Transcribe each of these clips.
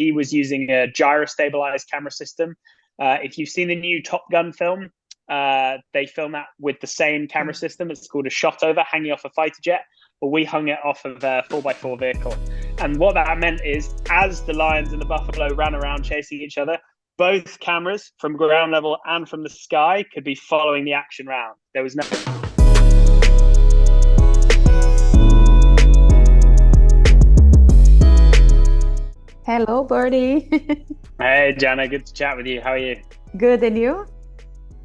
he was using a gyro-stabilized camera system. If you've seen the new Top Gun film, they film that with the same camera system. It's called a shot over, hanging off a fighter jet. But we hung it off of a 4x4 vehicle. And what that meant is, as the lions and the buffalo ran around chasing each other, both cameras from ground level and from the sky could be following the action round. There was no... Hello, Bertie. Hey, Jana, good to chat with you. How are you? Good, and you?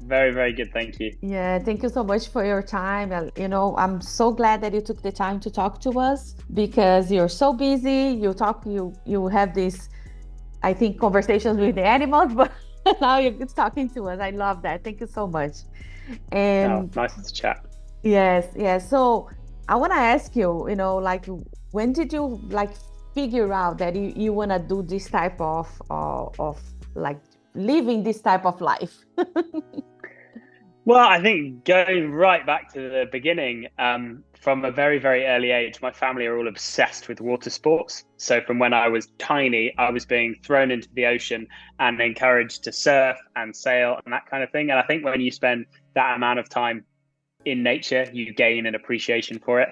Very, very good. Thank you. Yeah, thank you so much for your time. And, I'm so glad that you took the time to talk to us because you're so busy. You have these, I think, conversations with the animals, but now you're just talking to us. I love that. Thank you so much. And nice to chat. Yes. So I want to ask you, when did you figure out that you want to do this type of living this type of life? Well, I think going right back to the beginning, from a very, very early age, my family are all obsessed with water sports. So from when I was tiny, I was being thrown into the ocean and encouraged to surf and sail and that kind of thing. And I think when you spend that amount of time in nature, you gain an appreciation for it.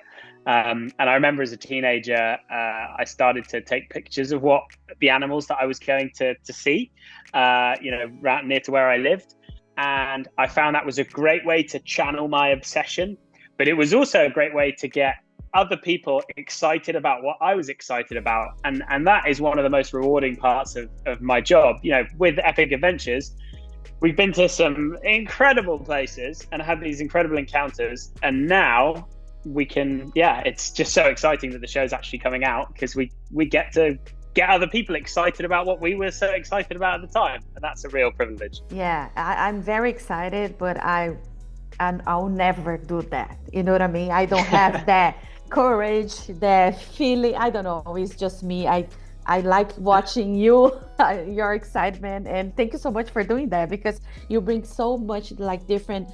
And I remember as a teenager, I started to take pictures of what the animals that I was going to see, right near to where I lived. And I found that was a great way to channel my obsession, but it was also a great way to get other people excited about what I was excited about. And that is one of the most rewarding parts of my job. With Epic Adventures, we've been to some incredible places and had these incredible encounters. And now we can, it's just so exciting that the show's actually coming out because we get to get other people excited about what we were so excited about at the time, and that's a real privilege. Yeah, I'm very excited, but I'll never do that. You know what I mean? I don't have that courage, that feeling. I don't know. It's just me. I like watching you, your excitement, and thank you so much for doing that because you bring so much a different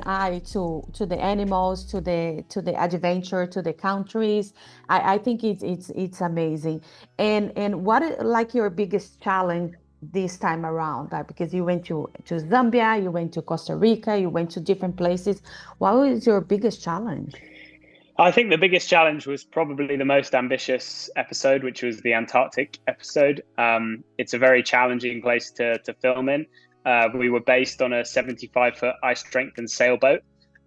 eye to the animals, to the adventure, to the countries. I think it's amazing. And what is your biggest challenge this time around? Because you went to Zambia, you went to Costa Rica, you went to different places. What was your biggest challenge? I think the biggest challenge was probably the most ambitious episode, which was the Antarctic episode. It's a very challenging place to film in. We were based on a 75-foot ice strengthened sailboat.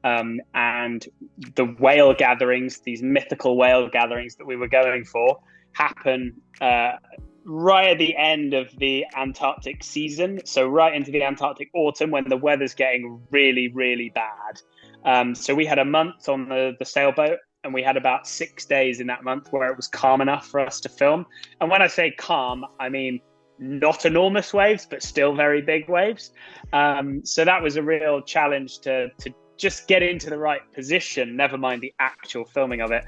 And the whale gatherings, these mythical whale gatherings that we were going for, happen right at the end of the Antarctic season. So right into the Antarctic autumn when the weather's getting really, really bad. So we had a month on the sailboat, and we had about 6 days in that month where it was calm enough for us to film. And when I say calm, I mean not enormous waves, but still very big waves. So that was a real challenge to just get into the right position, never mind the actual filming of it.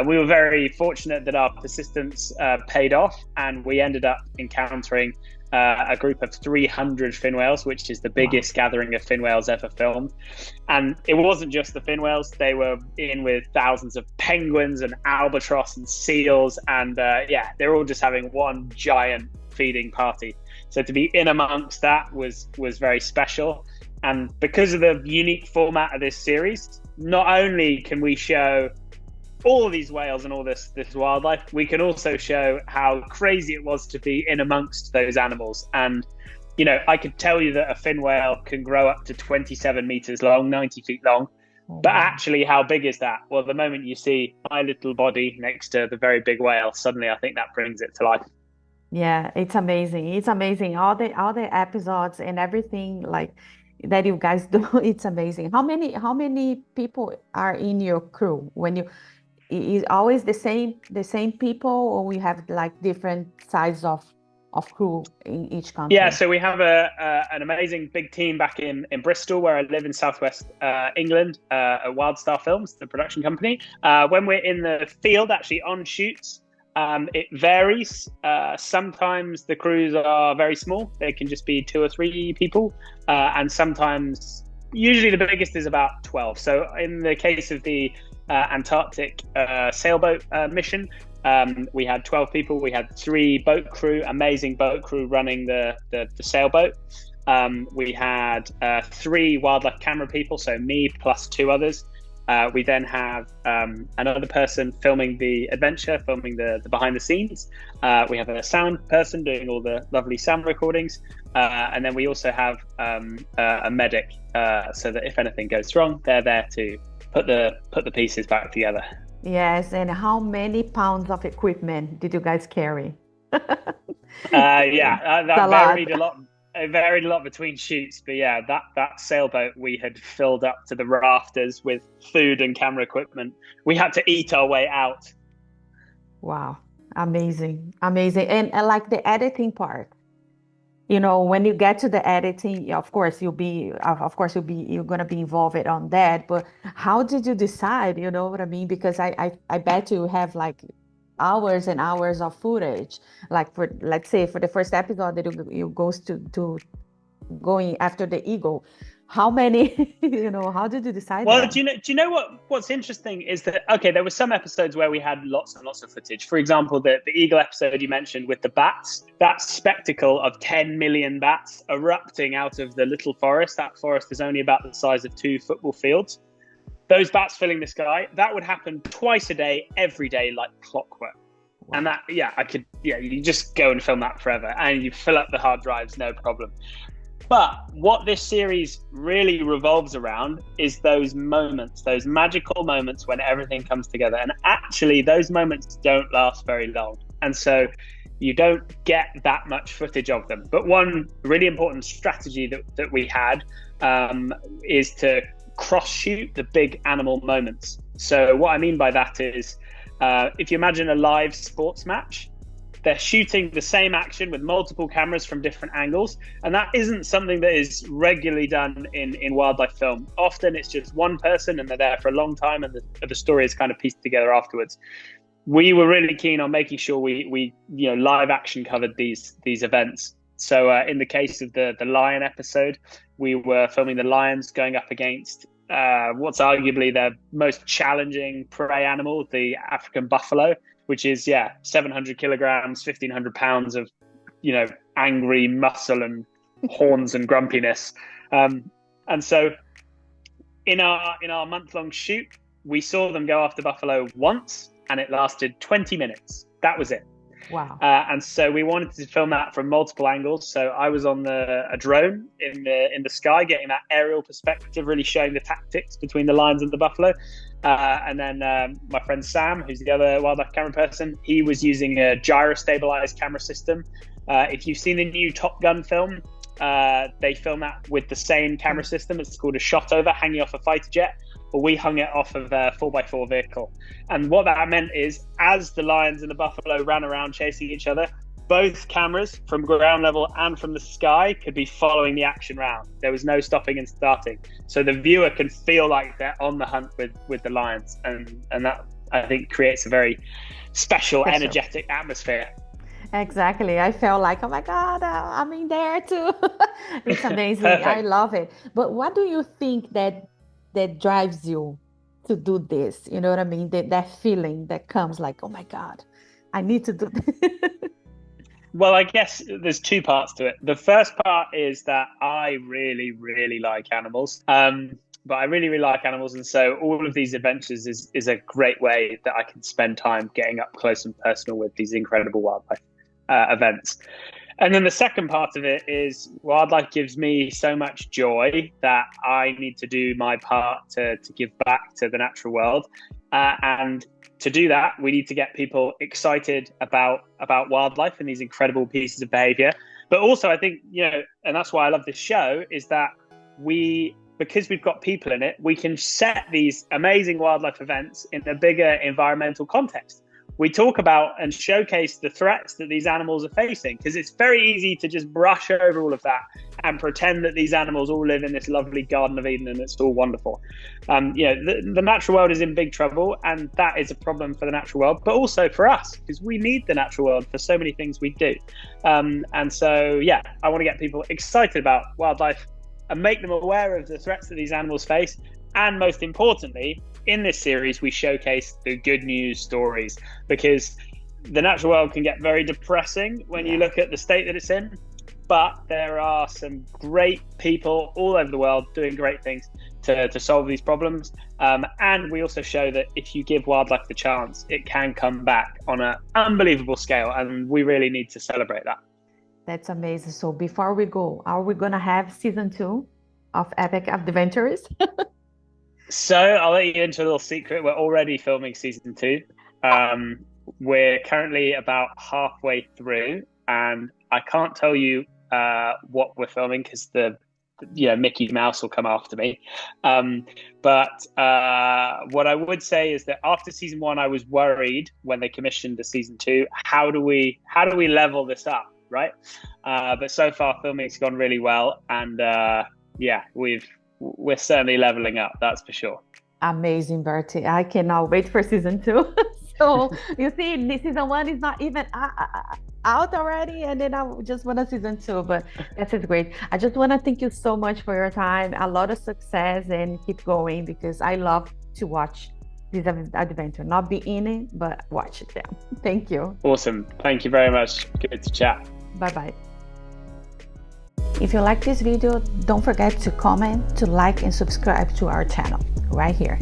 We were very fortunate that our persistence paid off, and we ended up encountering a group of 300 fin whales, which is the biggest gathering of fin whales ever filmed. And it wasn't just the fin whales. They were in with thousands of penguins and albatross and seals. And they're all just having one giant feeding party. So to be in amongst that was very special. And because of the unique format of this series, not only can we show all of these whales and all this wildlife, we can also show how crazy it was to be in amongst those animals. And I could tell you that a fin whale can grow up to 27 meters long, 90 feet long. But actually, how big is that? Well, the moment you see my little body next to the very big whale, suddenly I think that brings it to life. Yeah, it's amazing. It's amazing. All the episodes and everything that you guys do, it's amazing. How many people are in your crew? Is always the same people, or we have different sizes of crew in each country? Yeah, so we have an amazing big team back in Bristol, where I live in southwest England, at Wildstar Films, the production company. When we're in the field, actually on shoots, it varies. Sometimes the crews are very small; they can just be 2 or 3 people, and sometimes, usually the biggest is about 12. So in the case of the Antarctic sailboat mission, We had 12 people. We had 3 boat crew, amazing boat crew running the sailboat. We had 3 wildlife camera people, so me plus 2 others. We then have another person filming the adventure, filming the behind the scenes. We have a sound person doing all the lovely sound recordings. And then we also have a medic, so that if anything goes wrong, they're there to put the pieces back together. Yes, and how many pounds of equipment did you guys carry? That varied a lot. It varied a lot between shoots, but yeah, that sailboat we had filled up to the rafters with food and camera equipment. We had to eat our way out. Wow, amazing. And like the editing part, when you get to the editing, of course you're gonna be involved on that. But how did you decide? You know what I mean? Because I bet you have like hours and hours of footage, like let's say for the first episode that you goes to going after the eagle. How many, how did you decide well that? do you know what's interesting is that, okay, there were some episodes where we had lots and lots of footage. For example, the eagle episode you mentioned with the bats, that spectacle of 10 million bats erupting out of the little forest. That forest is only about the size of 2 football fields. Those bats filling the sky, that would happen twice a day, every day, like clockwork. Wow. And that, you just go and film that forever, and you fill up the hard drives, no problem. But what this series really revolves around is those moments, those magical moments when everything comes together. And actually, those moments don't last very long. And so you don't get that much footage of them. But one really important strategy that we had is to cross-shoot the big animal moments. So what I mean by that is, if you imagine a live sports match, they're shooting the same action with multiple cameras from different angles, and that isn't something that is regularly done in wildlife film. Often it's just one person and they're there for a long time, and the story is kind of pieced together afterwards. We were really keen on making sure we live action covered these events. So in the case of the lion episode, we were filming the lions going up against what's arguably their most challenging prey animal, the African buffalo, which is 700 kilograms, 1,500 pounds of angry muscle and horns and grumpiness. And so in our month-long shoot, we saw them go after buffalo once, and it lasted 20 minutes. That was it. Wow. And so we wanted to film that from multiple angles. So I was on a drone in the sky, getting that aerial perspective, really showing the tactics between the lions and the buffalo. And then my friend Sam, who's the other wildlife camera person, he was using a gyro-stabilized camera system. If you've seen the new Top Gun film, they film that with the same camera system. It's called a shot over, hanging off a fighter jet. But we hung it off of a 4x4 vehicle. And what that meant is, as the lions and the buffalo ran around chasing each other, both cameras from ground level and from the sky could be following the action round. There was no stopping and starting. So the viewer can feel like they're on the hunt with the lions. And that, I think, creates a very special, energetic atmosphere. Exactly. I felt like, oh my God, I'm in there too. It's amazing. I love it. But what do you think that drives you to do this? You know what I mean? That feeling that comes like, oh my God, I need to do this. Well, I guess there's 2 parts to it. The first part is that I really, really like animals. But I really, really like animals. And so all of these adventures is a great way that I can spend time getting up close and personal with these incredible wildlife events. And then the second part of it is wildlife gives me so much joy that I need to do my part to give back to the natural world. And to do that, we need to get people excited about wildlife and these incredible pieces of behavior. But also, I think, and that's why I love this show, is that because we've got people in it, we can set these amazing wildlife events in a bigger environmental context. We talk about and showcase the threats that these animals are facing, because it's very easy to just brush over all of that and pretend that these animals all live in this lovely Garden of Eden and it's all wonderful. The natural world is in big trouble, and that is a problem for the natural world, but also for us, because we need the natural world for so many things we do. And so, I want to get people excited about wildlife and make them aware of the threats that these animals face. And most importantly, in this series, we showcase the good news stories, because the natural world can get very depressing when you look at the state that it's in. But there are some great people all over the world doing great things to solve these problems. And we also show that if you give wildlife the chance, it can come back on an unbelievable scale. And we really need to celebrate that. That's amazing. So before we go, are we going to have season 2 of Epic Adventures? So I'll let you into a little secret. We're already filming season 2. We're currently about halfway through, and I can't tell you what we're filming because Mickey Mouse will come after me. But what I would say is that after season 1, I was worried when they commissioned the season 2. How do we level this up, right? But so far, filming's gone really well, and we're certainly leveling up. That's for sure. Amazing, Bertie. I cannot wait for season 2. So you see, season 1 is not even out already, and then I just want a season 2. But this is great. I just want to thank you so much for your time. A lot of success, and keep going, because I love to watch this adventure, not be in it, but watch them. Thank you. Awesome. Thank you very much. Good to chat. Bye-bye. If you like this video, don't forget to comment, to like, and subscribe to our channel right here.